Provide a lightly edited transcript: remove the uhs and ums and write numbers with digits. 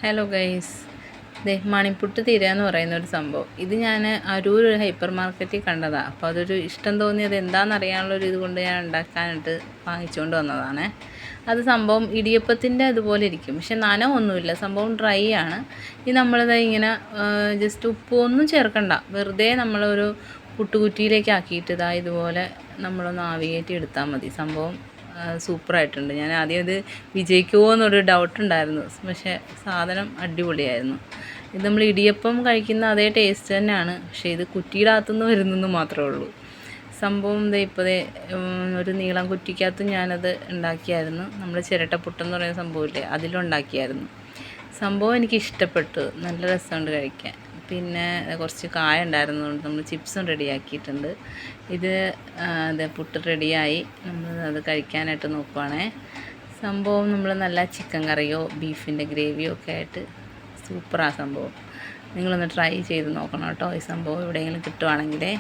Hello guys, മണിപ്പുട്ട് തീര എന്ന് പറയുന്ന ഒരു സംഭവം. ഇത് ഞാൻ അരൂർ ഒരു ഹൈപ്പർ മാർക്കറ്റിൽ കണ്ടതാണ്. അപ്പോൾ അതൊരു ഇഷ്ടം തോന്നിയത് എന്താണെന്നറിയാനുള്ളൊരു ഇത് കൊണ്ട് ഞാൻ ഉണ്ടാക്കാനായിട്ട് വാങ്ങിച്ചുകൊണ്ട് വന്നതാണ്. അത് സംഭവം ഇടിയപ്പത്തിൻ്റെ അതുപോലെ ഇരിക്കും, പക്ഷെ നനവൊന്നുമില്ല, സംഭവം ഡ്രൈ ആണ്. ഈ നമ്മളിത് ഇങ്ങനെ ജസ്റ്റ് ഉപ്പൊന്നും ചേർക്കണ്ട, വെറുതെ നമ്മളൊരു പുട്ടുകുറ്റിയിലേക്ക് ആക്കിയിട്ട് ഇതുപോലെ നമ്മളൊന്ന് ആവിയേറ്റി എടുത്താൽ മതി. സംഭവം സൂപ്പറായിട്ടുണ്ട്. ഞാൻ ആദ്യം ഇത് വിജയിക്കുമോ എന്നൊരു ഡൗട്ടുണ്ടായിരുന്നു, പക്ഷേ സാധനം അടിപൊളിയായിരുന്നു. ഇത് നമ്മൾ ഇടിയപ്പം കഴിക്കുന്ന അതേ ടേസ്റ്റ് തന്നെയാണ്, പക്ഷേ ഇത് കുറ്റിയുടെ അകത്തുനിന്ന് വരുന്നെന്ന് മാത്രമേ ഉള്ളൂ. സംഭവം ഇപ്പോൾ ഒരു നീളം കുറ്റിക്കകത്ത് ഞാനത് ഉണ്ടാക്കിയായിരുന്നു. നമ്മൾ ചിരട്ടപ്പുട്ടെന്ന് പറയുന്ന സംഭവമില്ലേ, അതിലുണ്ടാക്കിയായിരുന്നു. സംഭവം എനിക്ക് ഇഷ്ടപ്പെട്ടു, നല്ല രസമുണ്ട് കഴിക്കാൻ. പിന്നെ കുറച്ച് കായ ഉണ്ടായിരുന്നതുകൊണ്ട് നമ്മൾ ചിപ്സും റെഡിയാക്കിയിട്ടുണ്ട്. ഇത് പുട്ട് റെഡിയായി, നമ്മൾ അത് കഴിക്കാനായിട്ട് നോക്കുവാണേ. സംഭവം നമ്മൾ നല്ല ചിക്കൻ കറിയോ ബീഫിൻ്റെ ഗ്രേവിയോ ഒക്കെ ആയിട്ട് സൂപ്പറാണ് സംഭവം. നിങ്ങളൊന്ന് ട്രൈ ചെയ്ത് നോക്കണം കേട്ടോ. ഈ സംഭവം എവിടെയെങ്കിലും കിട്ടുവാണെങ്കിലേ